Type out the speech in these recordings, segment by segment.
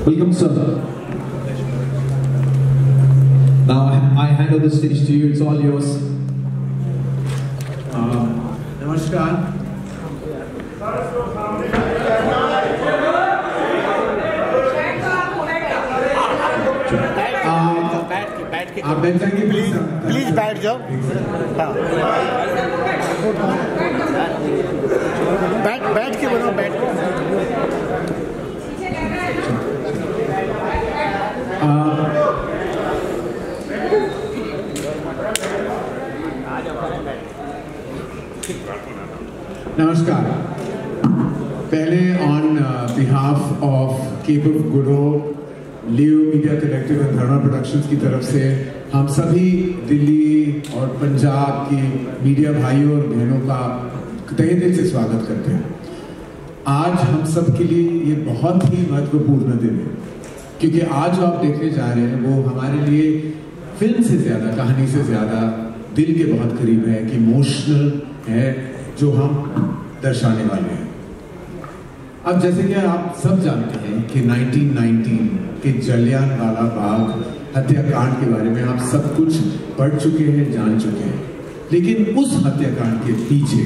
Welcome, sir. Now I hand over the stage to you. It's all yours. नमस्कार। आप बैठ जाएंगे please बैठ जाओ। बैठ के बनाओ, बैठ के। नमस्कार। पहले on behalf of Cape of Good Hope, Leo Media Collective and Dharma Productions की तरफ से हम सभी दिल्ली और पंजाब की मीडिया भाइयों और बहनों का तहे दिल से स्वागत करते हैं। आज हम सब के लिए ये बहुत ही महत्वपूर्ण दिन है, क्योंकि आज जो आप देखने जा रहे हैं वो हमारे लिए फिल्म से ज्यादा, कहानी से ज्यादा दिल के बहुत करीब है, कि इमोशनल है जो हम दर्शाने वाले हैं। अब जैसे कि आप सब जानते हैं कि 1919 के जलियांवाला बाग हत्याकांड के बारे में आप सब कुछ पढ़ चुके हैं, जान चुके हैं, लेकिन उस हत्याकांड के पीछे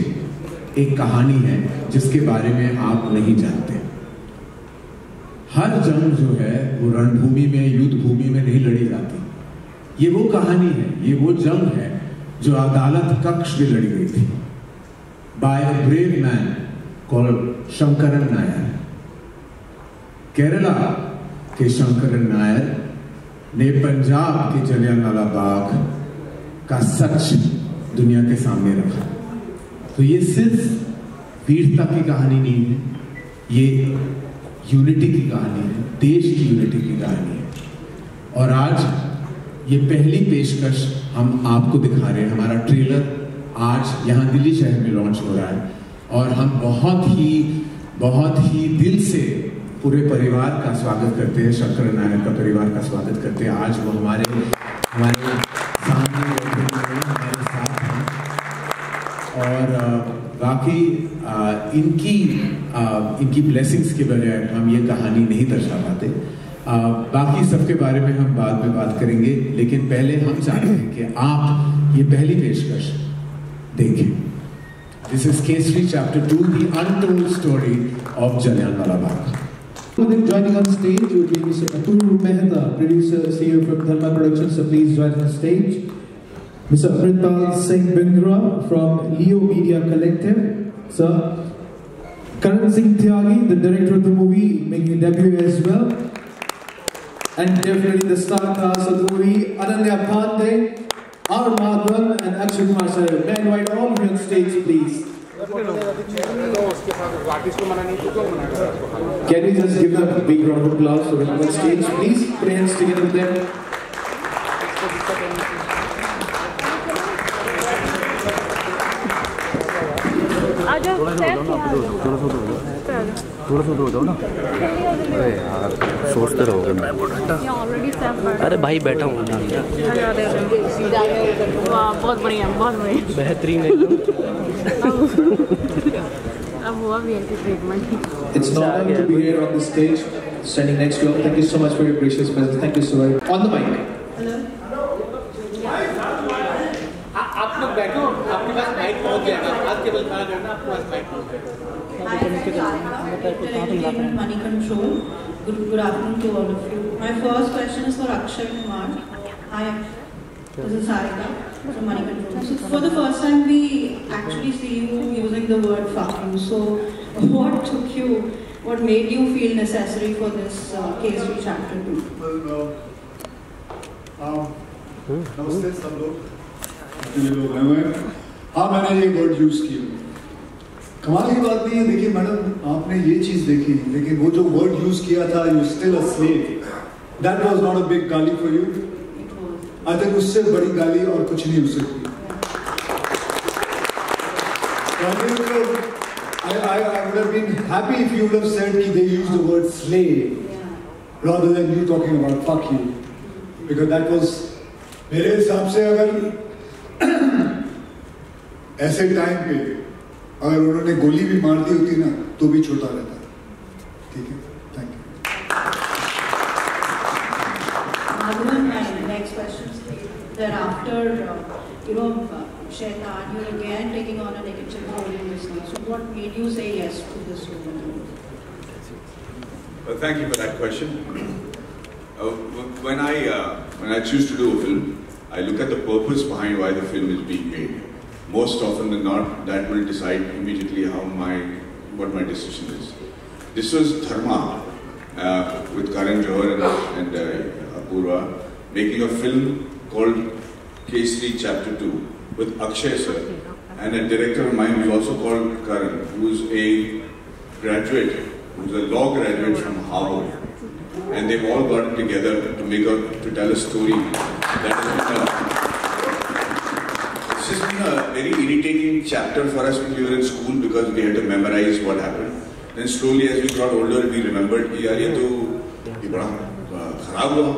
एक कहानी है जिसके बारे में आप नहीं जानते। हर जंग जो है वो रणभूमि में, युद्ध भूमि में नहीं लड़ी जाती। ये वो कहानी है, ये वो जंग है जो अदालत कक्ष में लड़ी गई थी by a brave man called Shankaran Nair. Kerala के शंकरन नायर ने पंजाब के जलियांवाला बाग का सच दुनिया के सामने रखा। तो ये सिर्फ वीरता की कहानी नहीं है, ये यूनिटी की कहानी है, देश की यूनिटी की कहानी है। और आज ये पहली पेशकश हम आपको दिखा रहे हैं। हमारा ट्रेलर आज यहाँ दिल्ली शहर में लॉन्च हो रहा है और हम बहुत ही दिल से पूरे परिवार का स्वागत करते हैं, शंकर नायर का परिवार का स्वागत करते हैं। आज वो हमारे सामने हमारे साथ हैं और बाकी इनकी ब्लेसिंग्स के बगैर हम ये कहानी नहीं दर्शा पाते। बाकी सबके बारे में हम बाद में बात करेंगे, लेकिन पहले हम चाहते हैं कि आप ये पहली पेशकश देखें। This is Kesari Chapter 2, the untold story of Jallianwala Bagh. Joining on stage would be Mr. Atul Mehta, producer, CEO from Dharma Productions. So please join on stage. Mr. Amritpal Singh Bindra from Leo Media Collective. Sir, Karan Singh Tyagi, the director of the movie, making a debut as well. And definitely the star cast of the movie, Ananya Pandey, R. Madhavan and Akshay Kumar sir. May I invite all of you on stage, please. Can we just give them a big round of applause for them on stage, please? Put your hands together with them. थोड़ा सा दो ना। अरे यार सोचते रहोगे मैं। अरे भाई बैठा हूँ। बहुत बढ़िया, बहुत बढ़िया, बेहतरीन अब हुआ भी ऐसी treatment. It's an honor to be here on the stage, standing next to you. Thank you so much for your gracious presence. Thank you so much. On the mic. Hello, आप लोग बैठो, आपके पास माइक पहुँच जाएगा। आप केवल खड़ा करना, आपके पास माइक पहुँच जाएगा। Money Control. Good afternoon to all of you. My first question is for Akshay Kumar. Hi, this is Sarika from Money Control. So for the first time, we actually see you using the word "fuck you." So, what took you? What made you feel necessary for this Kesari Chapter 2? नमस्ते सब लोग हैं। हाँ, मैंने ये word use किया। कमाल की बात नहीं है। देखिए मैडम, आपने ये चीज देखी, लेकिन वो जो वर्ड यूज किया था, you still a slave, that was not a big गाली फॉर यू। आई थिंक उससे बड़ी गाली और कुछ नहीं हो सकती। I would have been happy if you would have said कि they used the word slave rather than you talking about fuck you, because that was, मेरे हिसाब से अगर ऐसे टाइम पे अगर उन्होंने गोली भी मार दी होती ना तो भी छोटा रहता। ठीक है, thank you. thereafter, Shaitan, you're again taking on a negative role in this now. So what made you say yes to this role? Well, thank you for that question. When I choose to do a film, I look at the purpose behind why the film is being made. Most often than not, that will decide immediately what my decision is. This was Dharma with Karan Johar and Apurva making a film called Kesari Chapter 2 with Akshay sir and a director of mine who's also called Karan, who's a law graduate from Harvard, and they've all gotten together to tell a story that this has been a very irritating chapter for us when we were in school because we had to memorize what happened. Then slowly as we got older we remembered कि यार ये बड़ा खराब हुआ.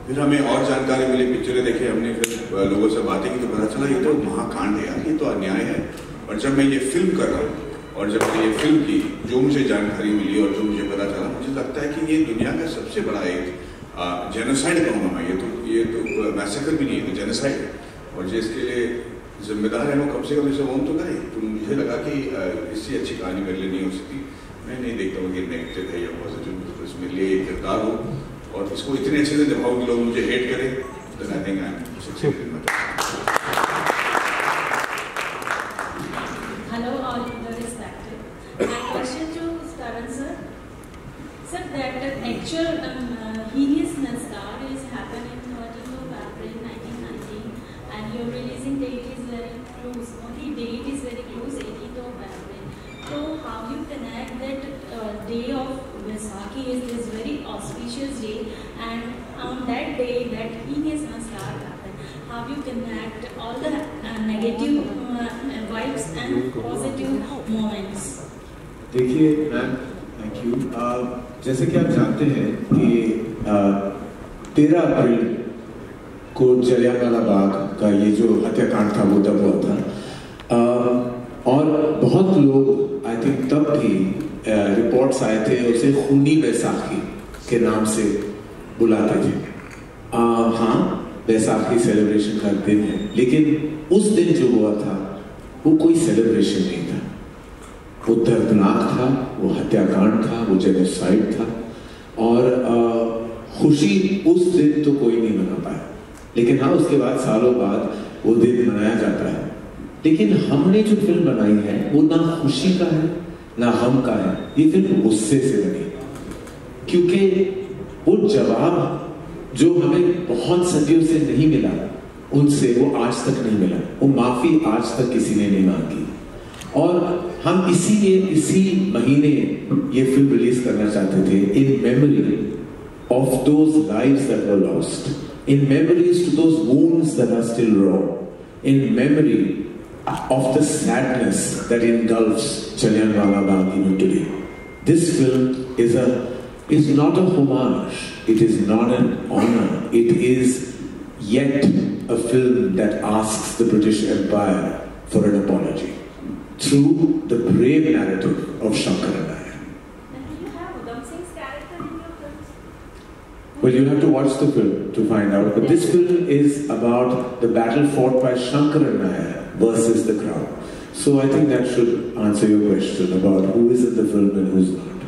फिर हमें और जानकारी मिली, पिक्चरें देखे हमने, फिर लोगों से बातें की तो पता चला ये तो महाकांड है यार, ये तो अन्याय है. और जब मैं ये फिल्म कर रहा हूँ और जब मैं ये फिल्म की जो मुझे जानकारी मिली और जो मुझे पता चला, मुझे लगता है कि ये दुनिया का सबसे बड़ा एक जेनोसाइड कहूँगा मैं. ये तो मैसेकर भी नहीं है, तो जेनोसाइड है. और जिसके लिए जिम्मेदार है वो कम से कम इसे ओन तो करे. तो मुझे लगा कि इससे अच्छी कहानी मेरे लिए नहीं हो सकती. मैं नहीं देखता हूँ कि नेगेटिव है या पॉजिटिव, तो इसमें लिए एक किरदार हो और इसको इतने अच्छे से दिखाओ कि लोग मुझे हेट करें, then I think I'm succeeded in my job. Hello, all the respected. My question to Karan sir. Sir, that actual heinousness that is happening 13th of April 1919 and your releasing date is very close. Only date is very close, 18th of April. So how you connect that day of Vaisakhi is this very auspicious day, and on that day that heinousness happened, how you connect all the negative vibes and positive moments? देखिए ma'am, thank you. जैसे कि आप जानते हैं कि 13 अप्रैल को जलियांवाला बाग का ये जो हत्याकांड था वो तब हुआ था. और बहुत लोग आई थिंक तब भी रिपोर्ट्स आए थे उसे खूनी बैसाखी के नाम से बुलाते थे. हाँ, बैसाखी सेलिब्रेशन का दिन है, लेकिन उस दिन जो हुआ था वो कोई सेलिब्रेशन नहीं था. वो दर्दनाक था, वो हत्याकांड था, वो जेनोसाइड था. और खुशी उस दिन तो कोई नहीं मना पाया, लेकिन हाँ उसके बाद सालों बाद वो दिन मनाया जाता है. लेकिन हमने जो फिल्म बनाई है वो ना खुशी का है ना हम का है. ये फिल्म गुस्से से बनी, क्योंकि वो जवाब जो हमें बहुत सदियों से नहीं मिला उनसे, वो आज तक नहीं मिला. वो माफी आज तक किसी ने नहीं मांगी. और हम इसीलिए इसी महीने ये फिल्म रिलीज करना चाहते थे, in memory of those lives that were lost, in memories to those wounds that are still raw, in memory of the sadness that engulfs Jallianwala Bagh even today. This film is not a homage, it is not an honor, it is yet a film that asks the British Empire for an apology through the brave narrative of Shankaran Nair. And do you have Udham Singh's character in your films? Well, you have to watch the film to find out, but this film is about the battle fought by Shankaran Nair versus the crowd. So I think that should answer your question about who is in the film and who's not.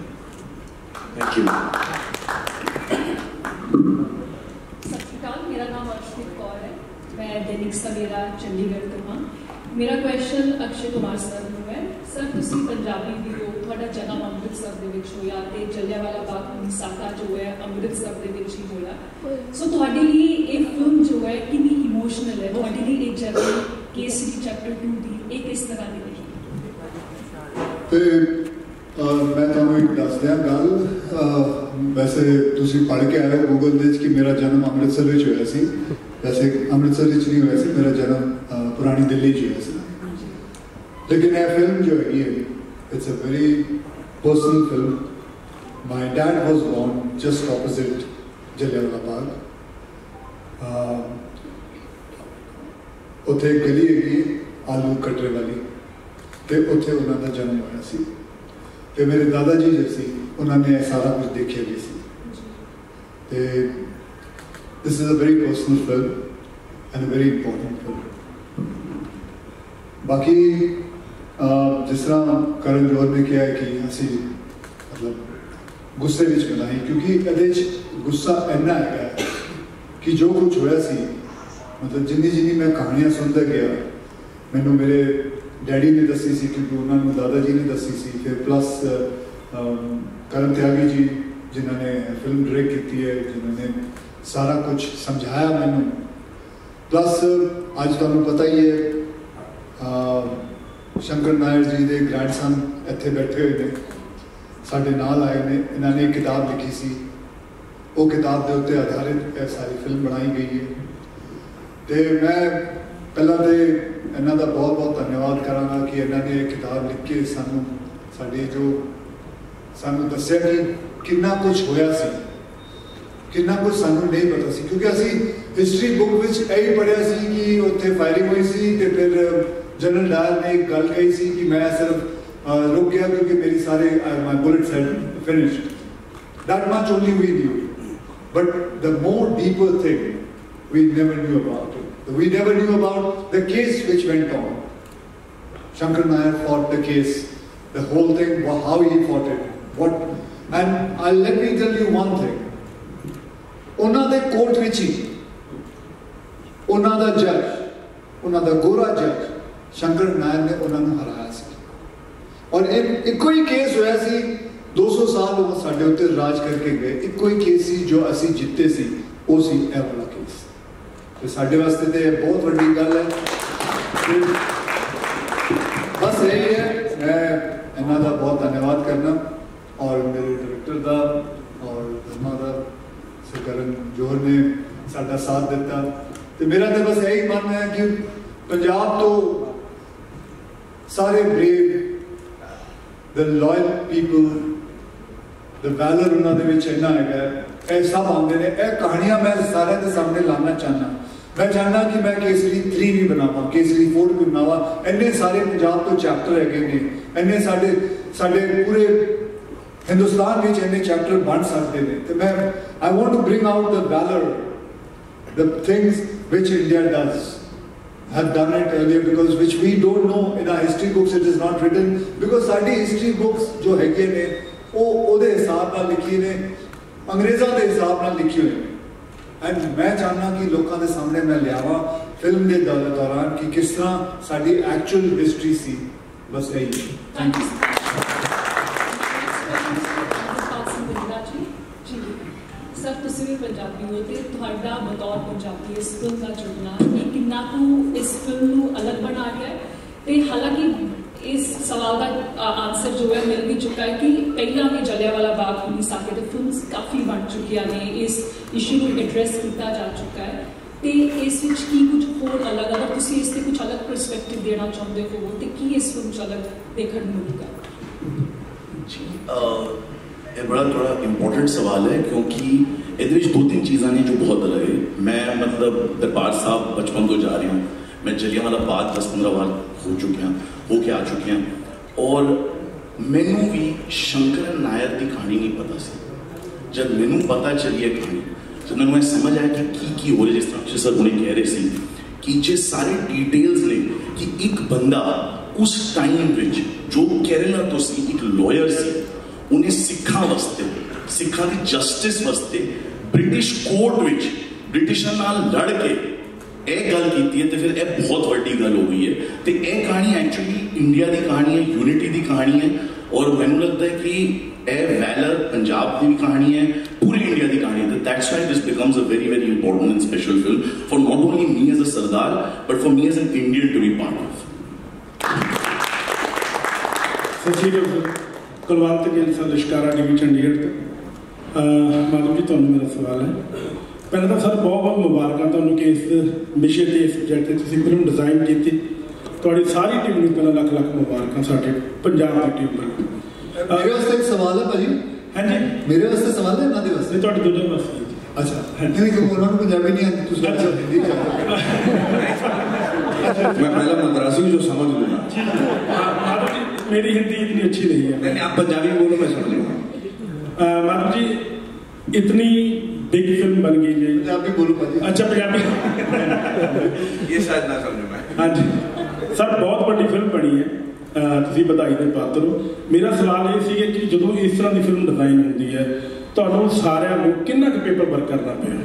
Thank you. सत श्री अकाल, मेरा नाम अर्शदीप कौर है, मैं दैनिक सवेरा चंडीगढ़ ਤੋਂ ਹਾਂ. मेरा क्वेश्चन अक्षय कुमार सर ਨੂੰ है. सर, ਤੁਸੀਂ ਪੰਜਾਬੀ ਵੀ ਹੋ, ਤੁਹਾਡਾ ਜਨਮ ਅੰਮ੍ਰਿਤਸਰ ਦੇ ਵਿੱਚ ਹੋਇਆ ਤੇ ਜਲਿਆਂਵਾਲਾ ਬਾਗ ਦੀ ਸਾਕਾ ਜੋ ਹੈ ਅੰਮ੍ਰਿਤਸਰ ਦੇ ਵਿੱਚ ਹੀ ਹੋਇਆ. ਸੋ ਤੁਹਾਡੇ ਲਈ ਇਹ ਫਿਲਮ ਜੋ ਹੈ ਕਿੰਨੀ ਇਮੋਸ਼ਨਲ ਹੈ, ਤੁਹਾਡੇ ਲਈ ਇਹ ਜਰਨੀ केसरी चैप्टर 2 ਦੀ ਇਹ ਕਿਸ ਤਰ੍ਹਾਂ ਦੀ ਰਹੀ? ਤੇ ਮੈਂ ਤੁਹਾਨੂੰ ਇੱਕ ਦੱਸ ਦਿਆਂ ਗੱਲ. ਵੈਸੇ ਤੁਸੀਂ ਪੜ੍ਹ ਕੇ ਆਏ ਹੋ ਗੂਗਲ ਦੇ ਵਿੱਚ ਕਿ ਮੇਰਾ ਜਨਮ ਅੰਮ੍ਰਿਤਸਰ ਵਿੱਚ ਹੋਇਆ ਸੀ. ਵੈਸੇ ਅੰਮ੍ਰਿਤਸਰ ਵਿੱਚ ਨਹੀਂ ਹੋਇਆ ਸੀ, ਮੇਰਾ ਜਨਮ ਪੁਰਾਣੀ ਦਿੱਲੀ 'ਚ ਹੋਇਆ ਸੀ. ਲੇਕਿਨ ਇਹ ਫਿਲਮ ਜੋ ਹੈਗੀ ਹੈ, it's a very personal film. My dad was born just opposite Jallianwala Bagh. ਉੱਥੇ ਇੱਕ ਗਲੀ ਹੈਗੀ ਆਲੂ ਕਟਰੇ ਵਾਲੀ, ਤੇ ਉੱਥੇ ਉਹਨਾਂ ਦਾ ਜਨਮ ਹੋਇਆ ਸੀ. ਤੇ ਮੇਰੇ ਦਾਦਾ ਜੀ ਜੋ ਸੀ ਉਹਨਾਂ ਨੇ ਇਹ ਸਾਰਾ ਕੁਝ ਦੇਖਿਆ ਵੀ ਸੀ. ਤੇ this is a very personal film. and a very important film. बाकी जिस तरह करण जौहर ने किया है कि असी मतलब गुस्से विच मिलाई, क्योंकि ਇਹਦੇ गुस्सा इन्ना है कि जो कुछ होया सी, मतलब जिन्नी मैं कहानियां सुनता गया, मैनू मेरे डैडी ने दसी सी, क्योंकि उन्होंने दादा जी ने दसी सी, फिर प्लस करण त्यागी जी जिन्होंने फिल्म डायरेक्ट की है, जिन्होंने सारा कुछ समझाया मैनू, प्लस अज तुहानू पता ही है शंकर नायर जी के ग्रैंडसन इत्थे बैठे हुए ने, साडे नाल आए ने, इन्होंने एक किताब लिखी सी, वो किताब के उत्ते आधारित सारी फिल्म बनाई गई है। तो मैं पहला तो इन्हों का बहुत बहुत धन्यवाद कराँगा कि इन्होंने एक किताब लिख के सानू साडी जो सानू दस्या कि कितना कुछ होया सी, कितना कुछ सानू नहीं पता सी, क्योंकि असी हिस्टरी बुक विच यही पढ़िया सी कि उत्थे फायरिंग हुई सी, ते फिर जनरल डायर ने एक गल कही सी कि मैं सिर्फ रुक गया क्योंकि मेरी सारे my bullets had finished, that much only we knew, but the more deeper thing we never knew about it, we never knew about the case which went on. Shankar Nair fought the case, the whole thing, how he fought it, what, and let me tell you one thing. ਉਹਨਾਂ ਦੇ court ਵਿੱਚ ਹੀ ਉਹਨਾਂ ਦਾ ਜੱਜ, ਉਹਨਾਂ ਦਾ ਗੋਰਾ ਜੱਜ ਸ਼ੰਕਰ ਨਾਇਰ ਨੇ ਉਹਨਾਂ ਨੂੰ ਹਰਾਇਆ ਸੀ, ਔਰ ਇੱਕੋ ਹੀ ਕੇਸ ਹੋਇਆ ਸੀ, 200 ਸਾਲ ਉਹ ਸਾਡੇ ਉੱਤੇ ਰਾਜ ਕਰਕੇ ਗਏ, ਇੱਕੋ ਹੀ ਕੇਸ ਸੀ ਜੋ ਅਸੀਂ ਜਿੱਤੇ ਸੀ, ਉਹ ਸੀ ਇਹ ਵਾਲਾ ਕੇਸ, ਤੇ ਸਾਡੇ ਵਾਸਤੇ ਤੇ ਬਹੁਤ ਵੱਡੀ ਗੱਲ ਹੈ। ਬਸ ਇਹ ਹੈ, ਮੈਂ ਇਹਨਾਂ ਦਾ ਬਹੁਤ ਧੰਨਵਾਦ ਕਰਨਾ, ਔਰ ਮੇਰੇ ਡਾਇਰੈਕਟਰ ਦਾ ਔਰ ਉਹਨਾਂ ਦਾ करण जौहर ने साडा साथ दिता, तो मेरा तो बस यही मानना है कि पंजाब तो सारे brave, the loyal people, the valour उन्होंने विच इन्ना है, ये सब आते हैं, ये कहानियां मैं सारे के सामने लाना चाहना, मैं चाहना कि मैं केसरी 3 भी बनावा, केसरी 4 भी बनावा, इन्ने सारे पंजाब तो चैप्टर है, इन्ने साडे पूरे हिंदुस्तान में इन्ने चैप्टर बन सकते हैं, तो मैं I want to bring out the valour, the things which India does, have done it earlier, because which we don't know in our history books, it is not written, because sari history books जो हैगे ने वो ओदे हिसाब नाल लिखी ने, अंग्रेज़ां दे हिसाब नाल लिखी हुई ने, एंड मैं चाहना कि लोगों के सामने मैं लियावा फिल्म के दौरान कि किस तरह साडी एक्चुअल हिस्ट्री सी, बस यही। Thank you. सर तुसीं भी पंजाबी हो, तो तुहाडा बतौर पंजाबी इस फिल्म का जुड़ना ये कितना को इस फिल्म को अलग बना गया है, तो हालांकि इस सवाल का आंसर जो है मिल भी चुका है कि पहला भी जलियांवाला बाग पुलिस आके तो फिल्म काफ़ी बन चुकी ने, इस इशू को एड्रैस किया जा चुका है, तो इस विच की कुछ होर अलग, अगर तुसीं इस ते कुछ अलग परस्पैक्टिव देना चाहते हो तो की इस फिल्म च अलग देखने मिलेगा? ये बड़ा थोड़ा इम्पोर्टेंट सवाल है, क्योंकि ये 2-3 चीज़ें ने जो बहुत अलग है। मैं मतलब दरबार साहब बचपन तो जा रही हूँ, मैं जलियांवाला बाग 10-15 बार होके आ चुके हैं, और मैनू भी शंकर नायर की कहानी नहीं पता सी। जब मैनू पता चली है कहानी, जब मैंने समझ आया कि हो रहा, जिस तरह सर उन्हें कह रहे थे कि जे सारे डिटेल्स ने कि एक बंदा उस टाइम विच जो केरला तो सी एक लॉयर सी, उन्हें सिखा वास्ते, सिखा की जस्टिस वास्ते ब्रिटिश कोर्ट विच ब्रिटिशर नाल लड़ के एक गल की है, तो फिर यह बहुत वड्डी गल हो गई है। तो यह कहानी एक्चुअली इंडिया की कहानी है, यूनिटी की कहानी है, और मैनू लगता है कि यह वैलर पंजाब की भी कहानी है, पूरी इंडिया की कहानी है। That's why this becomes a very very important and special film for not only me as a Sardar, but for me as an Indian to be part of. Kulwant Gill sir Lishkara TV Chandigarh तो माधव जी तुहानू मेरा सवाल है। पहले तो सर बहुत बहुत मुबारक तुहानू कि इस विषय से इस प्रोजेक्ट से तुसीं फिल्म डिजाइन की, तुहाडी सारी टीम नूं पहला लख लख मुबारक साडे पंजाब की टीम पर। मेरे वास्ते एक सवाल है भाजी। हाँ जी, मेरे वास्ते सवाल है, इन्हां दे वास्ते? तुहाडे दोनों वास्ते। अच्छा, नहीं क्योंकि उन्होंने पंजाबी नहीं आती, तुसीं अच्छा हिंदी मैं पहला मद्रासी जो समझ लूँगा। मेरी हिंदी इतनी अच्छी नहीं है। नहीं, आप पंजाबी बोलो, मैं समझ लूँगा। माधव जी, इतनी बिग फिल्म बन गई जी। पंजाबी बोलो भाजी। अच्छा पंजाबी ये शायद ना समझ में आए। हाँ जी सर बहुत बड़ी फिल्म बनी है ਤੁਸੀਂ ਵਧਾਈ ਦੇ ਪਾਤਰ ਹੋ। ਮੇਰਾ ਸਵਾਲ ਇਹ ਸੀਗਾ ਕਿ ਜਦੋਂ ਇਸ ਤਰ੍ਹਾਂ ਦੀ ਫਿਲਮ ਡਿਜ਼ਾਈਨ ਹੁੰਦੀ ਹੈ ਤੁਹਾਨੂੰ ਸਾਰਿਆਂ ਨੂੰ ਕਿੰਨਾ ਕੁ ਪੇਪਰ ਵਰਕ ਕਰਨਾ ਪਿਆ?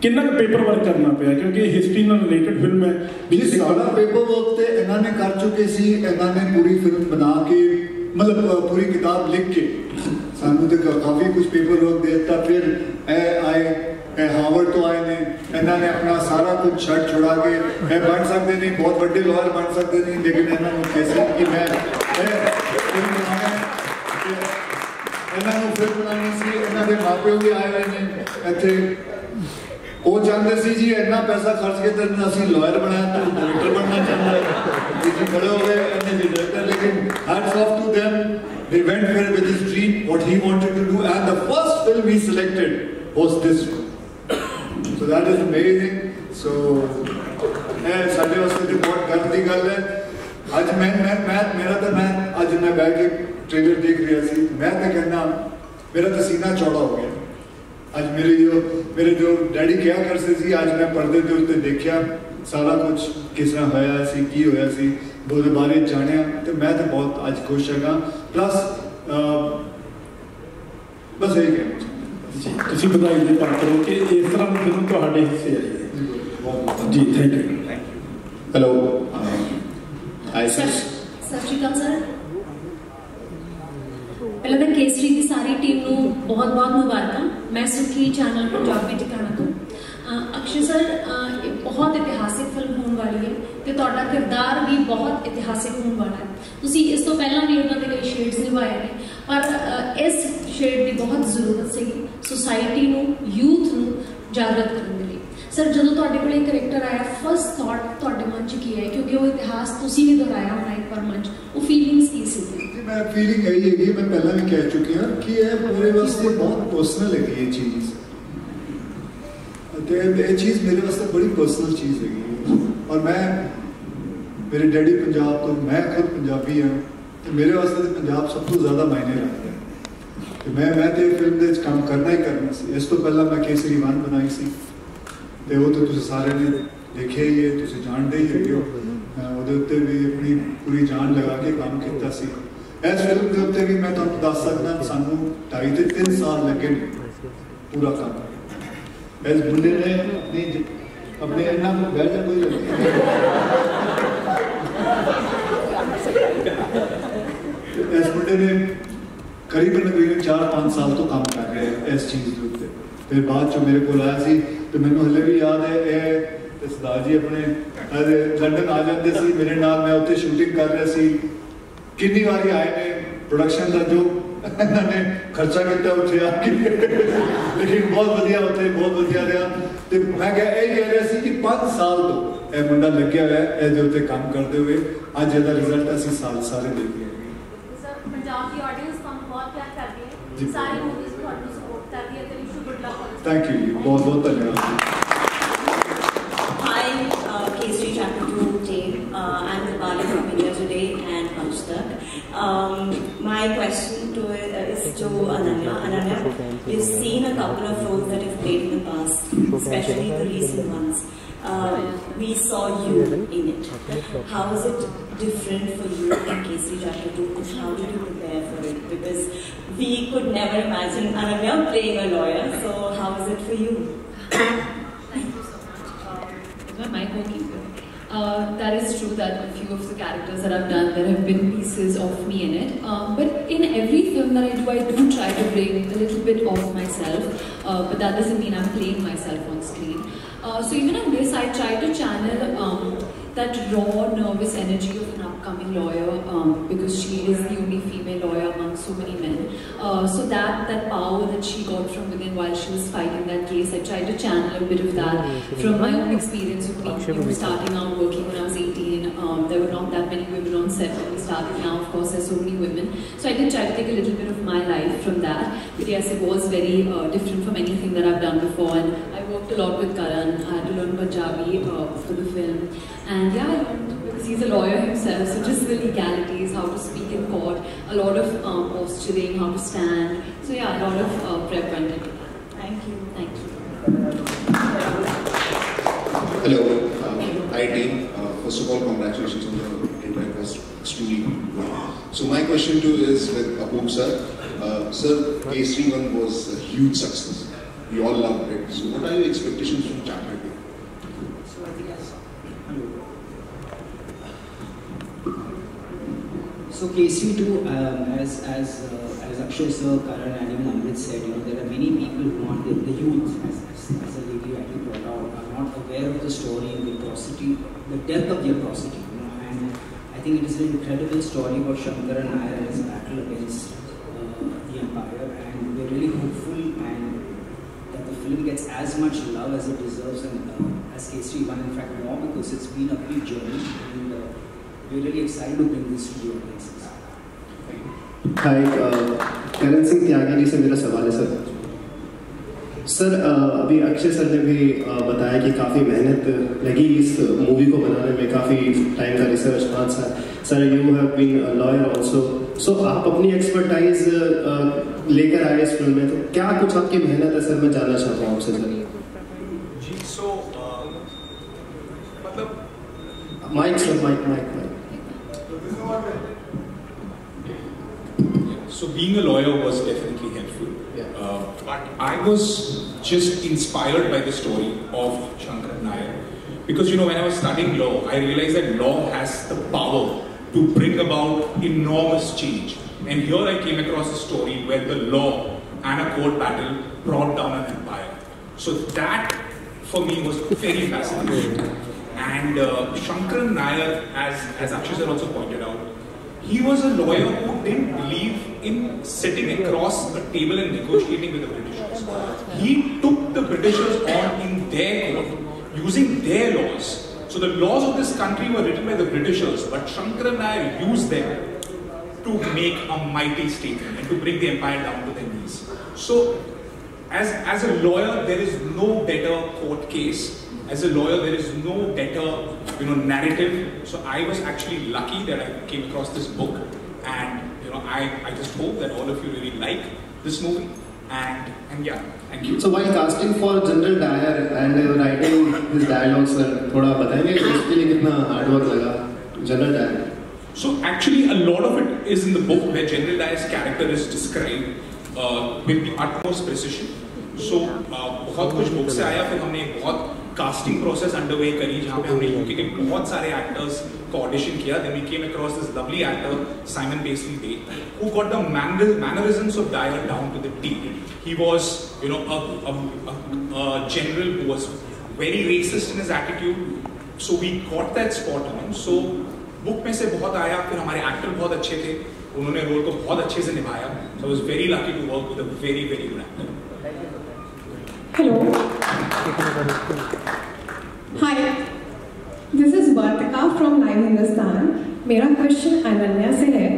ਕਿੰਨਾ ਕੁ ਪੇਪਰ ਵਰਕ ਕਰਨਾ ਪਿਆ ਕਿਉਂਕਿ ਹਿਸਟਰੀ ਨਾਲ ਰਿਲੇਟਡ ਫਿਲਮ ਹੈ। ਜੀ ਸਾਰਾ ਪੇਪਰ ਵਰਕ ਤੇ ਇਹਨਾਂ ਨੇ ਕਰ ਚੁੱਕੇ ਸੀ। ਇਹਨਾਂ ਨੇ ਪੂਰੀ ਫਿਲਮ ਬਣਾ ਕੇ ਮਤਲਬ ਪੂਰੀ ਕਿਤਾਬ ਲਿਖ ਕੇ ਸਾਨੂੰ ਤੇ ਕਾਫੀ ਕੁਝ ਪੇਪਰ ਵਰਕ ਦੇ ਦਿੱਤਾ। ਫਿਰ ਇਹ ਆਏ ਹਾਰਵਰਡ ਤੋਂ ਆਏ ਨੇ ਇਹਨਾਂ ਨੇ ਆਪਣਾ ਸਾਰਾ ਕੁਝ ਛੱਡ ਛੁਡਾ ਕੇ ਇਹ ਬਣ ਸਕਦੇ ਨਹੀਂ ਬਹੁਤ ਵੱਡੇ ਲਾਇਰ ਬਣ ਸਕਦੇ ਨਹੀਂ ਲੇਕਿਨ ਇਹਨਾਂ ਨੂੰ कैसे कि मैं ਫਿਲਮ ਬਣਾਉਣਾ ਇਹਨਾਂ ਨੂੰ ਫਿਲਮ ਬਣਾਉਣੀ ਸੀ। ਇਹਨਾਂ ਦੇ ਮਾਪਿਓ ਵੀ ਆਏ ਹੋਏ ਨੇ ਇੱਥੇ ਉਹ ਚਾਹੁੰਦੇ ਸੀ ਜੀ ਇੰਨਾ ਪੈਸਾ ਖਰਚ ਕੇ ਤੈਨੂੰ ਅਸੀਂ ਲਾਇਰ ਬਣਾਇਆ ਤੂੰ ਡਾਇਰੈਕਟਰ ਬਣਨਾ ਚਾਹੁੰਦਾ ਹੈ ਜੀ ਬੜੇ ਹੋ ਗਏ ਇਹਨੇ ਜੀ ਡਾਇਰੈਕਟਰ ਲੇਕਿਨ hats off to them they went for with his dream what he wanted to do and the first film he selected was this one so that is amazing so ਇਹ ਸਾਡੇ ਵਾਸਤੇ ਤੇ ਬਹੁਤ ਗਰਵ ਦੀ ਗੱਲ ਹੈ। ਅੱਜ ਮੈਂ ਮੇਰਾ ਤਾਂ ਮੈਂ ਅੱਜ ਮੈਂ ਬੈਠ ਕੇ ਟ੍ਰੇਲਰ ਦੇਖ ਰਿਹਾ ਸੀ ਮੈਂ ਤਾਂ ਕਹਿੰਦਾ ਮੇਰਾ ਤਾਂ ਸੀਨਾ ਚੌੜਾ ਹੋ ਗਿਆ। ਅੱਜ ਮੇਰੇ ਜੋ ਡੈਡੀ ਕਿਹਾ ਕਰਦੇ ਸੀ ਅੱਜ ਮੈਂ ਪਰਦੇ ਦੇ ਉੱਤੇ ਦੇਖਿਆ ਸਾਰਾ ਕੁਝ ਕਿਸ ਤਰ੍ਹਾਂ ਹੋਇਆ ਸੀ ਕੀ ਹੋਇਆ ਸੀ ਉਹਦੇ ਬਾਰੇ ਜਾਣਿਆ ਤੇ ਮੈਂ ਤਾਂ ਬਹੁਤ ਅੱਜ ਖੁਸ਼ ਹੈਗਾ। ਪਲੱਸ ਬਸ ਇਹ ਕਹਿਣਾ ਜੀ ਤੁਸੀਂ ਵਧਾਈ ਦੇ ਪਾਤਰ ਹੋ ਕਿ ਇਸ ਤਰ੍ਹਾਂ ਦੀ ਫਿਲਮ ਤੁਹਾਡੇ ਹਿੱਸੇ ਆਈ ਹੈ ਜੀ। Thank you. Hello hi sir. ਸਤਿ ਸ਼੍ਰੀ ਅਕਾਲ ਸਰ। ਪਹਿਲਾਂ ਤਾਂ ਕੇਸਰੀ ਦੀ ਸਾਰੀ ਟੀਮ ਨੂੰ ਬਹੁਤ ਬਹੁਤ ਮੁਬਾਰਕਾਂ। ਮੈਂ ਸੁਖੀ ਚੈਨਲ ਪੰਜਾਬੀ ਟਿਕਾਣਾ ਤੋਂ। ਅਕਸ਼ੇ ਸਰ ਇਹ ਬਹੁਤ ਇਤਿਹਾਸਿਕ ਫਿਲਮ ਹੋਣ ਵਾਲੀ ਹੈ ਤੇ ਤੁਹਾਡਾ ਕਿਰਦਾਰ ਵੀ ਬਹੁਤ ਇਤਿਹਾਸਿਕ ਹੋਣ ਵਾਲਾ ਹੈ। ਤੁਸੀਂ ਇਸ ਤੋਂ ਪਹਿਲਾਂ ਵੀ ਉਹਨਾਂ ਦੇ ਕਈ ਸ਼ੇਡਸ ਨਿਭਾਏ ਨੇ ਪਰ ਇਸ ਸ਼ੇਡ ਦੀ ਬਹੁਤ ਜ਼ਰੂਰਤ ਸੀਗੀ ਸੋਸਾਇਟੀ ਨੂੰ ਯੂਥ ਨੂੰ ਜਾਗਰਤ ਕਰਨ ਦੇ ਲਈ। ਸਰ ਜਦੋਂ ਤੁਹਾਡੇ ਕੋਲ ਇਹ ਕਰੈਕਟਰ ਆਇਆ ਫਸਟ ਥਾਟ ਤੁਹਾਡੇ ਮਨ 'ਚ ਕੀ ਹੈ ਕਿਉਂਕਿ ਉਹ ਇਤਿਹਾਸ ਤੁਸੀਂ ਵੀ ਦੁਹਰਾਇਆ ਹੋਣਾ ਇੱਕ ਵਾਰ ਮਨ 'ਚ ਉਹ ਫੀਲਿੰਗਸ ਕੀ ਸੀ? ਮੈਂ ਫੀਲਿੰਗ ਇਹੀ ਹੈਗੀ ਮੈਂ ਪਹਿਲਾਂ ਵੀ ਕਹਿ ਚੁੱਕੀ ਹਾਂ ਕਿ ਇਹ ਮੇਰੇ ਵਾਸਤੇ ਬਹੁਤ ਪਰਸਨਲ ਹੈਗੀ ਇਹ ਚੀਜ਼ ਤੇ ਇਹ ਚੀਜ਼ ਮੇਰੇ ਵਾਸਤੇ ਬੜੀ ਪਰਸਨਲ ਚੀਜ਼ ਹੈਗੀ ਔਰ ਮੈਂ ਮੇਰੇ ਡੈਡੀ ਪੰਜਾਬ ਤੋਂ ਮੈਂ ਖੁਦ ਪੰਜਾਬੀ ਹਾਂ ਤੇ ਮੇਰੇ ਵਾਸਤੇ ਤਾਂ ਪੰਜਾਬ ਸਭ ਤੋਂ ਜ਼ਿਆਦਾ ਮਾਇਨੇ ਰੱਖਦਾ ਤੇ ਮੈਂ ਤੇ ਫਿਲਮ ਦੇ ਵਿੱਚ ਕੰਮ ਕਰਨਾ ਹੀ ਕਰਨਾ ਸੀ। ਇਸ ਤੋਂ ਪਹਿਲਾਂ ਮੈਂ ਕੇਸਰੀ 1 ਬਣਾਈ ਸੀ ਤੇ ਉਹ ਤਾਂ ਤੁਸੀਂ ਸਾਰਿਆਂ ਨੇ ਦੇਖਿਆ ਹੀ ਹੈ ਤੁਸੀਂ ਜਾਣਦੇ ਹੀ ਹੈਗੇ ਹੋ। ਉਹਦੇ ਉੱਤੇ ਵੀ ਆਪਣੀ ਪੂਰੀ ਜਾਨ ਲਗਾ ਕੇ ਕੰਮ ਕੀਤਾ ਸੀ। ਇਸ ਫਿਲਮ ਦੇ ਉੱਤੇ ਵੀ ਮੈਂ ਤੁਹਾਨੂੰ ਦੱਸ ਸਕਦਾ ਸਾਨੂੰ 2.5 ਤੇ 3 ਸਾਲ ਲੱਗੇ ਨੇ ਪੂਰਾ ਕੰਮ। ਇਸ ਮੁੰਡੇ ਨੇ ਆਪਣੇ ਇੰਨਾ ਬੈਠ ਜਾ ਕੋਈ ਇਸ ਮੁੰਡੇ ਨੇ ਕਰੀਬਨ 4-5 ਸਾਲ ਤੋਂ ਕੰਮ ਕਰ ਰਿਹਾ ਇਸ ਚੀਜ਼ ਦੇ ਉੱਤੇ। ਫਿਰ ਬਾਅਦ ਚੋਂ ਮੇਰੇ ਕੋਲ ਆਇਆ ਸੀ ਤੇ ਮੈਨੂੰ ਹਲੇ ਵੀ ਯਾਦ ਹੈ ਇਹ ਸਰਦਾਰ ਜੀ ਆਪਣੇ ਲੰਡਨ ਆ ਜਾਂਦੇ ਸੀ ਮੇਰੇ ਨਾਲ ਮੈਂ ਉੱਥੇ ਸ਼ੂਟਿੰਗ ਕਰ ਰਿਹਾ ਸੀ। ਕਿੰਨੀ ਵਾਰੀ ਆਏ ਨੇ ਪ੍ਰੋਡਕਸ਼ਨ ਦਾ ਜੋ ਇਹਨਾਂ ਨੇ ਖਰਚਾ ਕੀਤਾ ਉੱਥੇ ਆ ਕੇ ਲੇਕਿਨ ਬਹੁਤ ਵਧੀਆ ਉੱਥੇ ਬਹੁਤ ਵਧੀਆ ਰਿਹਾ ਤੇ ਮੈਂ ਇਹ ਕਹਿ ਰਿਹਾ ਸੀ ਕਿ 5 ਸਾਲ ਤੋਂ ਇਹ ਮੁੰਡਾ ਲੱਗਿਆ ਹੋਇਆ ਇਹਦੇ ਉੱਤੇ ਕੰਮ ਕਰਦੇ ਹੋਏ ਅੱਜ ਇਹਦਾ ਰਿਜ਼ਲਟ ਅਸੀਂ ਸਾਰੇ ਦੇਖ ਰਹੇ ਹਾਂ। ਸਰ ਪੰਜਾਬ ਦੀ ਆਡੀਅנס ਤੁਹਾਨੂੰ ਬਹੁਤ ਪਿਆਰ ਕਰਦੀ ਹੈ ਸਾਰੀ ਮੂਵੀਜ਼ ਤੁਹਾਨੂੰ ਸਪੋਰਟ ਕਰਦੀ ਹੈ ਤੇ you good luck. Thank you ਜੀ ਬਹੁਤ ਬਹੁਤ ਧੰਨਵਾਦ। Hi, Kesri Chapter 2 team. I'm Dipali from India Today and Panchtak. My question is to Ananya. Ananya, you've seen a couple of roles that you've played in the past, especially the recent ones. We saw you in it. How is it different for you in Kesri Chapter 2 and how did you prepare for it? Because we could never imagine Ananya playing a lawyer, so how is it for you? My mic working? That is true that a few of the characters that I've done, there have been pieces of me in it. But in every film that I do try to bring a little bit of myself. But that doesn't mean I'm playing myself on screen. So even on this, I try to channel that raw, nervous energy of an upcoming lawyer because she is the only female lawyer among so many men. So that power that she got from within while she was fighting that case, I tried to channel a bit of that from my own experience of being starting out working when I was 18. There were not that many women on set when we started. Now, of course, there's so many women. So I did try to take a little bit of my life from that. But yes, it was very different from anything that I've done before. And I worked a lot with Karan. I had to learn Punjabi for the film. And yeah, I learned because he's a lawyer himself, so just the legalities, how to speak in court, a lot of posturing, how to stand. So yeah, a lot of prep went into that. Thank Thank you. Hello, hi team. First of all, congratulations on the entire cast. Extremely good. So my question to you is with Apoop sir. Sir, KSRI-1 was a huge success. We all loved it. So what are your expectations from chapter 2? So KSRI-2, as Akshay sir, Karan and even Amrit said, there are many people who want the youth, as a lady rightly brought out, are not aware of the story and the atrocity, the depth of the atrocity. And I think it is an incredible story about Shankara Nair and his battle against the empire. And we're really hopeful that the film gets as much love as it deserves, and as KSRI-1, in fact, more, because it's been a big journey. And we're really excited to bring this to the audiences. हाय, करण सिंह त्यागी जी से मेरा सवाल है sir, अभी Akshay sir ने भी बताया कि काफ़ी मेहनत लगी इस मूवी को बनाने में, काफ़ी टाइम का रिसर्च पाँच साल. Sir, you have been a lawyer also, so आप अपनी एक्सपर्टाइज लेकर आए इस फिल्म में, तो क्या कुछ आपकी मेहनत है सर, मैं जानना चाहता हूँ आपसे सर. जी, सो मतलब mic sir, mic. So being a lawyer was definitely helpful, but I was just inspired by the story of Shankara Nair, because when I was studying law, I realized that law has the power to bring about enormous change. And here I came across a story where the law and a court battle brought down an empire. So that for me was very fascinating. And Shankara Nair, as Akshay sir also pointed out, he was a lawyer who didn't believe in sitting across a table and negotiating with the Britishers. He took the Britishers on in their court, using their laws. So the laws of this country were written by the Britishers, but Shankara Nair used them to make a mighty statement and to bring the empire down to their knees. So as a lawyer, there is no better court case. As a lawyer, there is no better, narrative. So I was actually lucky that I came across this book, and I just hope that all of you really like this movie. And yeah, thank you. So while casting for General Dyer and writing his dialogues, sir, थोड़ा बताएंगे इसके लिए कितना hard work लगा General Dyer? So actually, a lot of it is in the book where General Dyer's character is described with the utmost precision. So बहुत कुछ book से आया, फिर हमने बहुत casting process underway करी, जहाँ पे हमने UK के बहुत सारे actors को audition किया. Then we came across this lovely actor Simon Paisley Bay, who got the mannerisms of Dyer down to the T. He was, a general who was very racist in his attitude. So we got that spot on. So book में से बहुत आया, फिर हमारे actor बहुत अच्छे थे, उन्होंने role को बहुत अच्छे से निभाया. So I was very lucky to work with a very, very good actor. Hello. Hi. This is Vartika from Live Hindustan. मेरा क्वेश्चन अनन्या से है.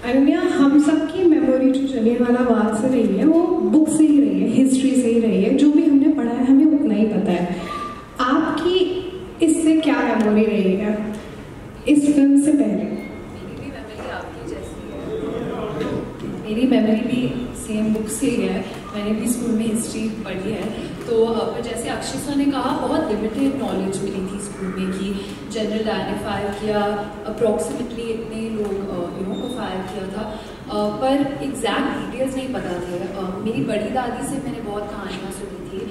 अनन्या, हम सबकी मेमोरी जो जलियांवाला बाग से रही है वो बुक से ही रही है, हिस्ट्री से ही रही है. जो भी हमने पढ़ा है हमें उतना ही पता है. आपकी इससे क्या मेमोरी रही है इस फिल्म से पहले? मेरी मेमोरी भी सेम बुक से ही है. मैंने भी स्कूल में हिस्ट्री पढ़ी है. तो जैसे अक्षय सर ने कहा, बहुत लिमिटेड नॉलेज मिली थी स्कूल में कि जनरल डायर ने फायर किया, अप्रॉक्सीमेटली इतने लोग को फायर किया था, पर एग्जैक्ट डिटेल्स नहीं पता थे. मेरी बड़ी दादी से मैंने बहुत कहानियाँ सुनी थी.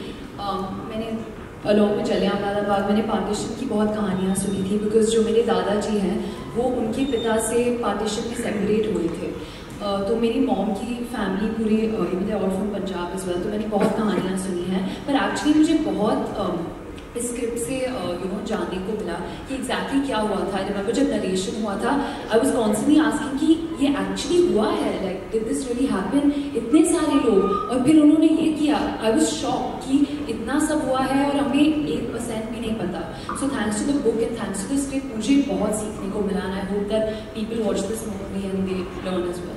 मैंने अलॉन्ग में जलियांवाला बाग मैंने पार्टीशन की बहुत कहानियाँ सुनी थी, बिकॉज जो मेरे दादाजी हैं वो उनके पिता से पार्टीशन में सेपरेट हुए थे. तो मेरी मॉम की फैमिली पूरी इवन ऑल फ्रॉम पंजाब इस वेल, तो मैंने बहुत कहानियाँ सुनी हैं. पर एक्चुअली मुझे बहुत इस स्क्रिप्ट से जानने को मिला कि एग्जैक्टली क्या हुआ था. जब नरेशन हुआ था, आई वाज कॉन्स्टेंटली आस्किंग कि ये एक्चुअली हुआ है, like did this really happen. इतने सारे लोग, और फिर उन्होंने ये किया. आई वाज शॉक्ड कि इतना सब हुआ है और हमें 1% भी नहीं पता. So thanks to the book and thanks to the script मुझे बहुत सीखने को मिला. I hope that people watch this movie and they learn as well.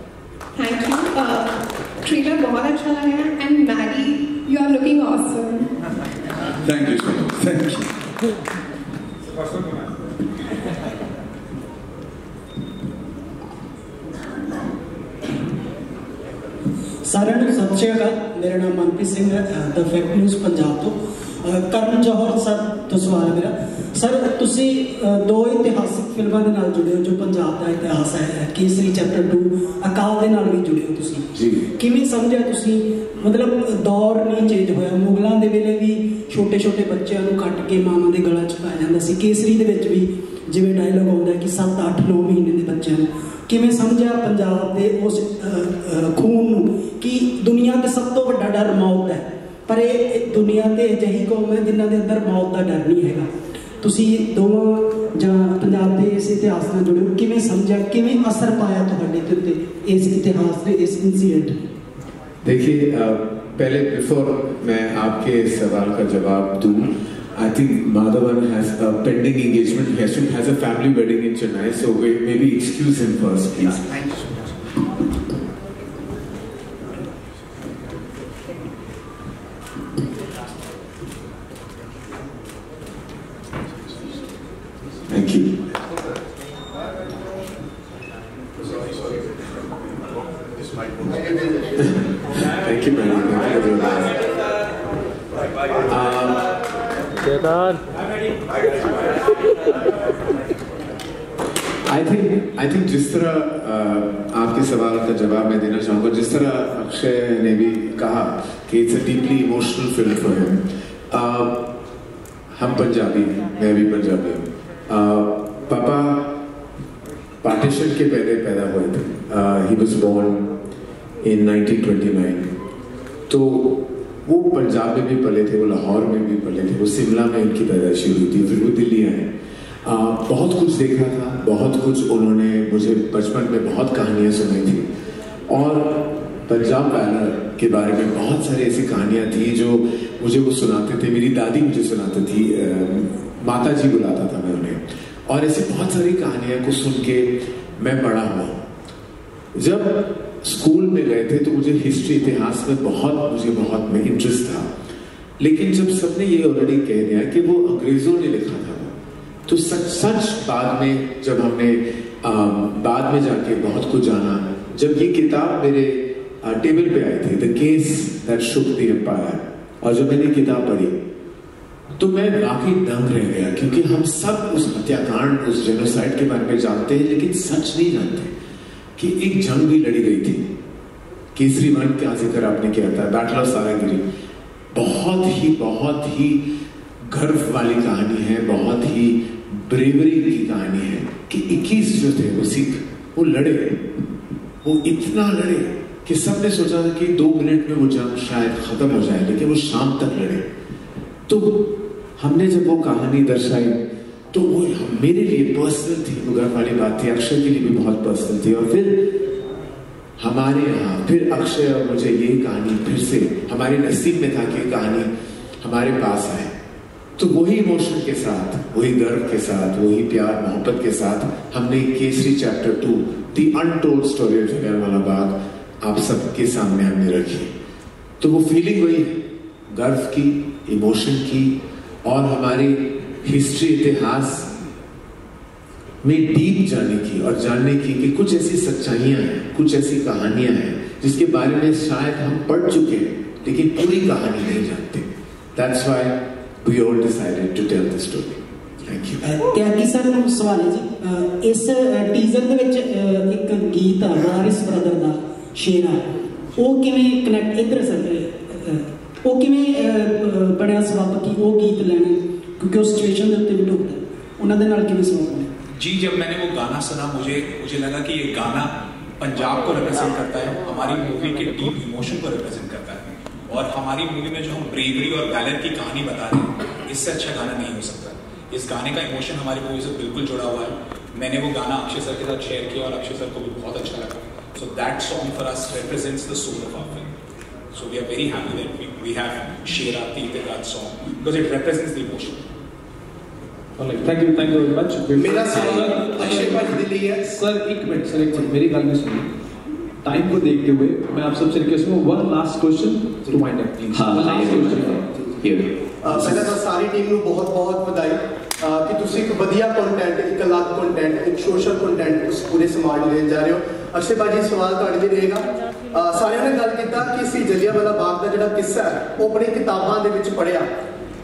Thank you. Trailer बहुत अच्छा लगा है. And Maddy, you are looking awesome. Thank you so much. Thank you. सारण सत श्री अकाल. मेरा नाम Manpreet Singh the Fact News Punjab तो ਕਰਨ ਜੌਹਰ ਸਰ ਤੋਂ ਸਵਾਲ ਹੈ ਮੇਰਾ ਸਰ ਤੁਸੀਂ ਦੋ ਇਤਿਹਾਸਿਕ ਫਿਲਮਾਂ ਦੇ ਨਾਲ ਜੁੜੇ ਹੋ ਜੋ ਪੰਜਾਬ ਦਾ ਇਤਿਹਾਸ ਹੈ ਕੇਸਰੀ ਚੈਪਟਰ 2 ਅਕਾਲ ਦੇ ਨਾਲ ਵੀ ਜੁੜੇ ਹੋ ਤੁਸੀਂ ਜੀ ਕਿਵੇਂ ਸਮਝਿਆ ਤੁਸੀਂ ਮਤਲਬ ਦੌਰ ਨਹੀਂ ਚੇਂਜ ਹੋਇਆ ਮੁਗਲਾਂ ਦੇ ਵੇਲੇ ਵੀ ਛੋਟੇ ਛੋਟੇ ਬੱਚਿਆਂ ਨੂੰ ਕੱਟ ਕੇ ਮਾਵਾਂ ਦੇ ਗਲਾਂ 'ਚ ਪਾਇਆ ਜਾਂਦਾ ਸੀ ਕੇਸਰੀ ਦੇ ਵਿੱਚ ਵੀ ਜਿਵੇਂ ਡਾਇਲੋਗ ਆਉਂਦਾ ਕਿ 7 8 9 ਮਹੀਨੇ ਦੇ ਬੱਚਿਆਂ ਨੂੰ ਕਿਵੇਂ ਸਮਝਿਆ ਪੰਜਾਬ ਦੇ ਉਸ ਖੂਨ ਨੂੰ ਕਿ ਦੁਨੀਆ ਦਾ ਸਭ ਤੋਂ ਵੱਡਾ ਡਰ ਮੌਤ ਹੈ पर ये दुनिया ते अजिही कौम है जिन्हां दे अंदर मौत का डर नहीं हैगा तुसीं दोवां जां पंजाब दे इस इतिहास नाल जुड़े हो किवें समझिया किवें असर पाया तुहाडे ते उत्ते इस इतिहास दे इस इंसीडेंट देखिए पहले बिफोर मैं आपके सवाल का जवाब दूं I think Madhavan has a pending engagement. He has a family wedding in Chennai, so maybe excuse him first, please. Thank you so much. Thank you. Thank you, man. Thank you, I think जिस तरह आपके सवाल का जवाब मैं देना चाहूँगा जिस तरह अक्षय ने भी कहा कि it's a deeply emotional film for him हम पंजाबी हैं मैं भी पंजाबी हूँ पापा पार्टीशन के पहले पैदा हुए थे ही वाज बोर्न इन 1929 तो वो पंजाब में भी पले थे वो लाहौर में भी पले थे वो शिमला में उनकी पैदाइशी हुई थी फिर वो दिल्ली आए बहुत कुछ देखा था बहुत कुछ उन्होंने मुझे बचपन में बहुत कहानियाँ सुनाई थी और पंजाब बैनर के बारे में बहुत सारी ऐसी कहानियाँ थी जो मुझे वो सुनाते थे मेरी दादी मुझे सुनाती थी माता जी बुलाता था मैं उन्हें और ऐसी बहुत सारी कहानियां को सुन के मैं बड़ा हुआ जब स्कूल में गए थे तो मुझे हिस्ट्री इतिहास में बहुत में इंटरेस्ट था लेकिन जब सबने ये ऑलरेडी कह दिया कि वो अंग्रेजों ने लिखा था तो सच बाद में जब हमने बाद में जाके बहुत कुछ जाना जब ये किताब मेरे टेबल पे आई थी the case that shook the empire और जब मैंने किताब पढ़ी तो मैं वाकई दंग रह गया क्योंकि हम सब उस हत्याकांड उस जेनोसाइड के बारे में जानते हैं लेकिन सच नहीं जानते कि एक जंग भी लड़ी गई थी केसरी वन का जिक्र आपने किया था बैटल ऑफ सारागिरी बहुत ही गर्व वाली कहानी है बहुत ही ब्रेवरी की कहानी है कि 21 जो थे वो सिख वो लड़े वो इतना लड़े कि सबने सोचा था कि 2 मिनट में वो जंग शायद खत्म हो जाए लेकिन वो शाम तक लड़े तो हमने जब वो कहानी दर्शाई तो वो मेरे लिए पर्सनल थी वो गर्व वाली बात थी अक्षय के लिए भी बहुत पर्सनल थी और फिर हमारे यहाँ फिर अक्षय और मुझे ये कहानी फिर से हमारे नसीब में था कि कहानी हमारे पास आए तो वही इमोशन के साथ वही गर्व के साथ वही प्यार मोहब्बत के साथ हमने Kesari chapter 2 the untold story of Jallianwala Bagh आप सबके सामने हमने रखी तो वो फीलिंग वही गर्व की इमोशन की और हमारी हिस्ट्री इतिहास में डीप जाने की और जानने की कि कुछ ऐसी सच्चाइयां हैं कुछ ऐसी कहानियां हैं जिसके बारे में शायद हम पढ़ चुके हैं लेकिन पूरी कहानी नहीं जानते that's why we all decided to tell the story thank you Tyagi sir ਨੂੰ ਸਵਾਲ ਹੈ ਜੀ ਇਸ ਟੀਜ਼ਰ ਦੇ ਵਿੱਚ ਇੱਕ ਗੀਤ ਆ ਵਾਰਿਸ ਬ੍ਰਦਰ ਦਾ ਸ਼ੇਰਾ ਉਹ ਕਿਵੇਂ ਕਨੈਕਟ ਇਧਰ ਸਰ ਉਹ ਕਿਵੇਂ ਬਣਿਆ ਸਬਬ ਕਿ ਉਹ ਗੀਤ ਲੈਣਾ क्योंकि उस सिचुएशन ਦੇ ਉੱਤੇ ਵੀ ਢੁਕਦਾ ਉਹਨਾਂ ਦੇ ਨਾਲ ਕਿਵੇਂ ਸਬਬ ਬਣਿਆ जी जब मैंने वो गाना सुना मुझे लगा कि ये गाना पंजाब को रिप्रेजेंट करता है हमारी मूवी के डीप इमोशन को रिप्रेजेंट करता है और हमारी मूवी में जो हम ब्रेवरी और वैलर की कहानी बता रहे हैं इससे अच्छा गाना नहीं हो सकता इस गाने का इमोशन हमारी मूवी से बिल्कुल जुड़ा हुआ है मैंने वो गाना अक्षय सर के साथ शेयर किया और अक्षय सर को भी बहुत अच्छा लगा so that song for us represents the soul of our film so we are very happy that we have share that song because it represents the emotion thank you very much मेरा सवाल अक्षय भाई के लिए sir एक minute मेरी बात भी सुनिए टाइम को देखते हुए मैं आप सबसे रिक्वेस्ट करूं one last question to mind up please हां लास्ट क्वेश्चन ਪਹਿਲਾਂ ਤਾਂ ਸਾਰੀ ਟੀਮ ਨੂੰ ਬਹੁਤ ਬਹੁਤ ਵਧਾਈ ਕਿ ਤੁਸੀਂ ਇੱਕ ਵਧੀਆ ਕੰਟੈਂਟ ਇੱਕ ਅਲੱਗ ਕੰਟੈਂਟ ਇੱਕ ਸੋਸ਼ਲ ਕੰਟੈਂਟ ਉਸ ਪੂਰੇ ਸਮਾਜ ਨੂੰ ਦੇਣ ਜਾ ਰਹੇ ਹੋ अक्षय भाजी सवाल ਤੁਹਾਡੇ ਲਈ ਰਹੇਗਾ। ਸਾਰਿਆਂ ਨੇ ਗੱਲ ਕੀਤਾ ਕਿ ਅਸੀਂ ਜਲਿਆਂਵਾਲਾ ਬਾਗ ਦਾ ਜਿਹੜਾ ਕਿੱਸਾ ਹੈ ਉਹ ਆਪਣੀ ਕਿਤਾਬਾਂ ਦੇ ਵਿੱਚ ਪੜ੍ਹਿਆ,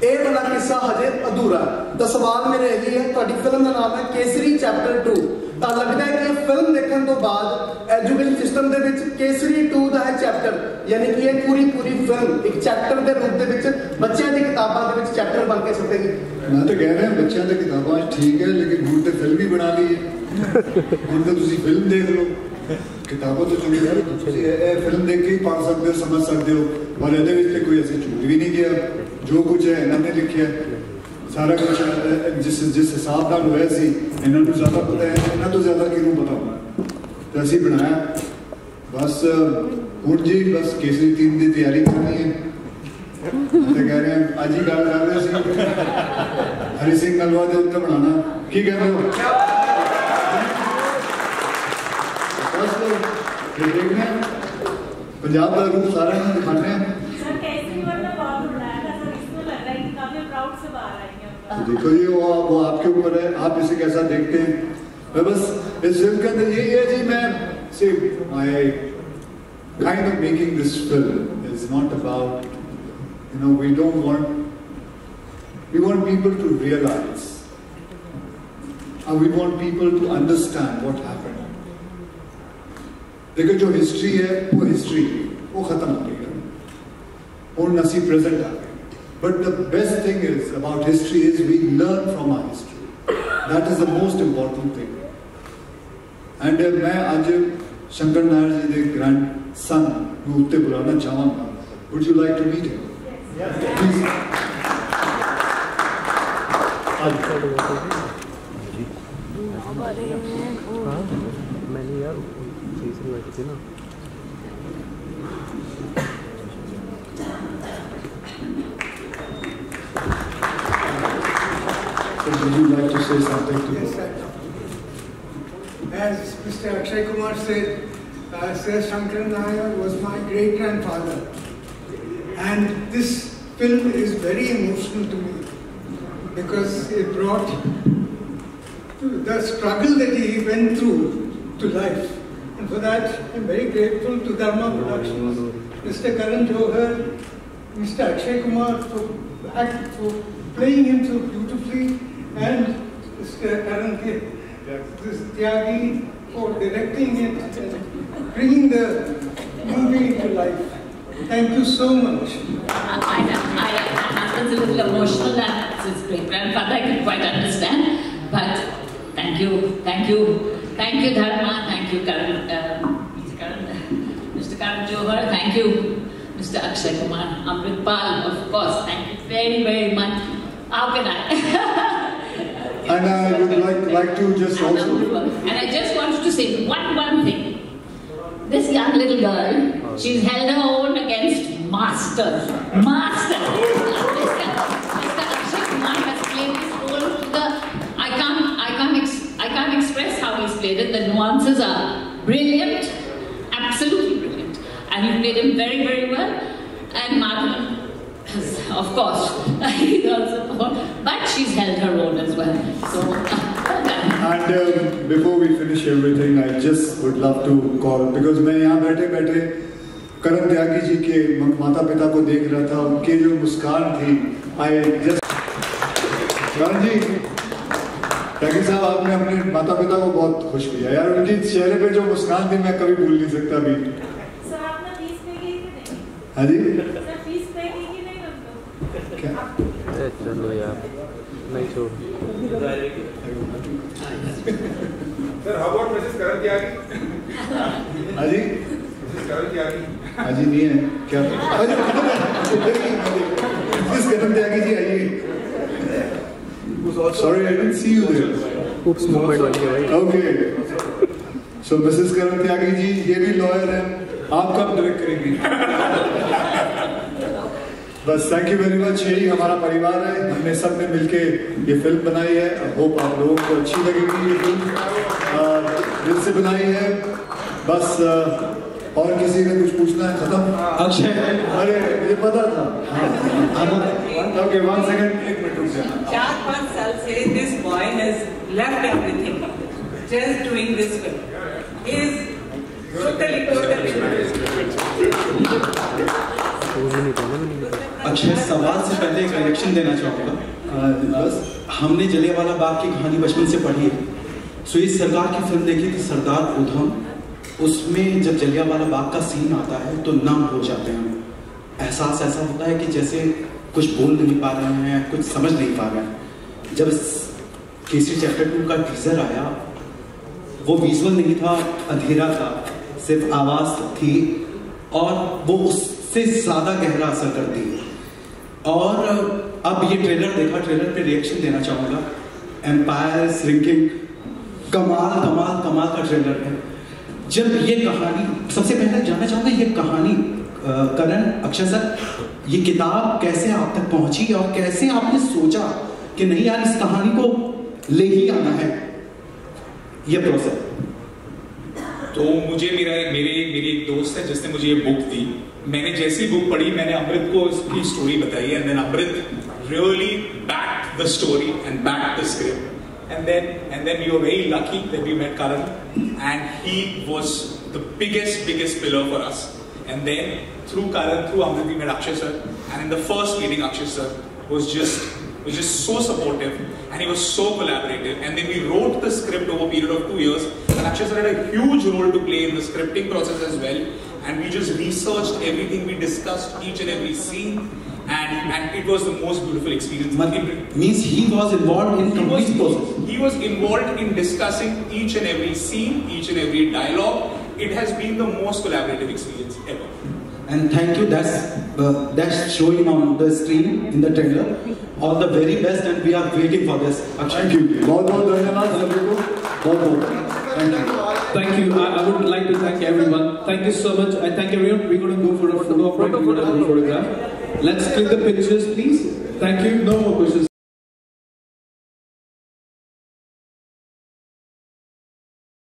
ਇਹ ਵਾਲਾ ਕਿੱਸਾ ਹਜੇ ਅਧੂਰਾ। ਤਾਂ ਸਵਾਲ ਮੇਰੇ ਇਹੀ ਹੈ, ਤੁਹਾਡੀ ਫਿਲਮ ਦਾ ਨਾਮ ਹੈ ਕੇਸਰੀ ਚੈਪਟਰ 2, ਤਾਂ ਲੱਗਦਾ ਹੈ ਕਿ ਫਿਲਮ ਦੇਖਣ ਤੋਂ ਬਾਅਦ ਐਜੂਕੇਸ਼ਨ ਸਿਸਟਮ ਦੇ ਵਿੱਚ ਕੇਸਰੀ 2 ਦਾ ਹੈ ਚੈਪਟਰ, ਯਾਨੀ ਕਿ ਇਹ ਪੂਰੀ ਫਿਲਮ ਇੱਕ ਚੈਪਟਰ ਦੇ ਰੂਪ ਦੇ ਵਿੱਚ ਬੱਚਿਆਂ ਦੀ ਕਿਤਾਬਾਂ ਦੇ ਵਿੱਚ ਚੈਪਟਰ ਬਣ ਕੇ ਛਪੇਗੀ। ਮੈਂ ਤਾਂ ਕਹਿ ਰਿਹਾ ਬੱਚਿਆਂ ਦੀ ਕਿਤਾਬਾਂ ਠੀਕ ਹੈ, ਲੇਕਿਨ ਹੁਣ ਤੇ ਫਿਲਮ ਹੀ ਬਣਾ ਲਈ ਹੈ। ਹੁਣ ਤਾਂ ਤੁਸੀਂ ਫਿਲਮ ਦੇਖ ਲਓ, ਕਿਤਾਬਾਂ ਤੋਂ ਚੁਣੀ ਜਾ ਰਹੀ, ਤੁਸੀਂ ਇਹ ਫਿਲਮ ਦੇਖ ਕੇ ਹੀ ਪੜ੍ਹ ਸਕਦੇ ਹੋ, ਸਮਝ ਸਕਦੇ ਹੋ। ਔਰ ਇਹਦੇ ਵਿੱਚ ਤੇ ਕੋਈ ਅਸੀਂ ਝੂਠ ਵੀ ਨਹੀਂ ਗਿਆ, ਜੋ ਕੁਝ ਹੈ ਇਹਨਾਂ ਨੇ ਲਿਖਿਆ ਸਾਰਾ ਕੁਝ ਜਿਸ ਹਿਸਾਬ ਨਾਲ ਹੋਇਆ ਸੀ ਇਹਨਾਂ ਨੂੰ ਜ਼ਿਆਦਾ ਪਤਾ ਹੈ, ਇਹਨਾਂ ਤੋਂ ਜ਼ਿਆਦਾ ਕਿਹਨੂੰ ਪਤਾ ਹੋਣਾ, ਤੇ ਅਸੀਂ ਬਣਾਇਆ। ਬਸ ਹੁਣ ਜੀ ਬਸ ਕੇਸਰੀ 3 ਦੀ ਤਿਆਰੀ ਕਰਨੀ ਹੈ। ਤੇ ਕਹਿ ਰਹੇ ਹਾਂ ਅੱਜ ਹੀ ਗੱਲ ਕਰ ਰਹੇ ਸੀ ਹਰੀ ਸਿੰਘ ਨਲਵਾ ਦੇ ਉੱਤੇ ਬਣਾਉਣਾ, ਕੀ ਕਹਿੰਦੇ ਹੋ? ਬਸ ਫਿਰ ਦੇਖਦੇ ਹਾਂ ਪੰਜਾਬ ਦਾ ਰੂਪ सारा दिखाते हैं। देखो ये वो आपके ऊपर है, आप इसे कैसा देखते हैं। मैं बस इस फिल्म के अंदर यही है जी, मैं सिर्फ my kind of making this film is not about, you know, we want people to realize, and we want people to understand what happened. देखो जो हिस्ट्री है वो हिस्ट्री वो खत्म हो गई है, और नसी प्रेजेंट आ गई। But the best thing is about history is we learn from our history. That is the most important thing. And मैं आज शंकर नायर जी के grandson को उत्ते बुलाना चाहूँगा. Would you like to meet him? Yes. Please. मैंने यार तीसरी बैठी थी ना। Would you like to say something to Yes, sir. As Mr. Akshay Kumar said, Sir Shankar Nair was my great-grandfather. And this film is very emotional to me because it brought the struggle that he went through to life. And for that, I'm very grateful to Dharma Productions, Mr. Karan Johar, Mr. Akshay Kumar for playing him so beautifully, and Mr. Karan Tyagi for directing it and bringing the movie into life. Thank you so much. I was a little emotional and his great-grandfather, I can quite understand. But thank you, Dharma, thank you, Mr. Karan Johar, thank you, Mr. Akshay Kumar, Amritpal, of course, thank you very, very much. How can I? And I would like to just also... And I just wanted to say one thing. This young little girl, she's held her own against masters. Mr. Akshay Kumar has played this role to the... I can't express how he's played it. The nuances are brilliant, absolutely brilliant. And he played him very, very well. And Madhavan, of course, he's also, but she's held her own as well. So, and before we finish everything, I just would love to call, because मैं यहाँ बैठे करण त्यागी जी के माता पिता को देख रहा था, उनके जो मुस्कान थी, I just करण जी, त्यागी साहब आपने अपने माता पिता को बहुत खुश किया यार, उनके चेहरे पे जो मुस्कान थी मैं कभी भूल नहीं सकता अभी। सर आपने फीस पे की कि नहीं? हाँ जी? सर फीस पे की कि नहीं उनको? क्या? चलो यार, नहीं छोड़। Sir how about Mrs. Karan Tyagi? हाँ जी? Mrs. Karan Tyagi? हाँ जी नहीं है क्या? Mrs. Karan Tyagi जी आइए। Sorry, I didn't see you there. Oops, movement बन गया भाई। Okay. So Mrs. Karan Tyagi जी ये भी लॉयर हैं, आप कब डायरेक्ट करेंगी? बस थैंक यू वेरी मच, यही हमारा परिवार है, हमने सब ने मिलके ये फिल्म बनाई है। आई होप आप लोगों को अच्छी लगेगी ये फिल्म, दिल से बनाई है। बस और किसी ने कुछ पूछना है? खत्म? अक्षय, अरे मुझे पता था। ओके 1 सेकंड, 1 मिनट रुक जाना। 4-5 साल से this boy has left everything just doing this film. He is Akshay, सवाल से पहले एक रिएक्शन देना चाहूँगा। हमने जलियांवाला बाग की कहानी बचपन से पढ़ी है। सो इस सरकार की फिल्म देखी थी सरदार उधम, उसमें जब जलियांवाला बाग का सीन आता है तो नम हो जाते हैं हम। एहसास ऐसा होता है कि जैसे कुछ बोल नहीं पा रहे हैं, कुछ समझ नहीं पा रहे हैं। जब केसरी चैप्टर 2 का टीजर आया, वो विजुअल नहीं था, अंधेरा था, सिर्फ आवाज थी और वो उससे ज्यादा गहरा असर करती है। और अब ये ट्रेलर देखा, ट्रेलर पे रिएक्शन देना चाहूंगा। एम्पायर श्रिंकिंग, कमाल कमाल कमाल का ट्रेलर है। जब ये कहानी, सबसे पहले जानना चाहूंगा ये कहानी करण, अक्षय सर, ये किताब कैसे आप तक पहुंची और कैसे आपने सोचा कि नहीं यार इस कहानी को ले ही आना है, ये प्रोसेस? तो मुझे मेरी एक दोस्त है जिसने मुझे ये बुक दी। मैंने जैसी बुक पढ़ी, मैंने अमृत को इसकी स्टोरी बताई, and then Amrit really backed the story and backed the script. And then we were very lucky that we met Karan, and he was the biggest pillar for us. And then through Karan, through Amrit, we met Akshay sir, and in the first meeting, Akshay sir was just so supportive, and he was so collaborative. And then we wrote the script over a period of 2 years, and Akshay sir had a huge role to play in the scripting process as well. And we just researched everything, we discussed each and every scene. And it was the most beautiful experience. Means he was involved in complete process. He was involved in discussing each and every scene, each and every dialogue. It has been the most collaborative experience ever. And thank you. That's showing on the screen in the trailer. All the very best, and we are waiting for this. Thank you. बहुत धन्यवाद सभी को. बहुत thank you. Thank you. I would like to thank everyone. Thank you so much. I thank everyone. We're going to go for a photo. We're going to photograph. Let's click the pictures, please. Thank you. No more questions.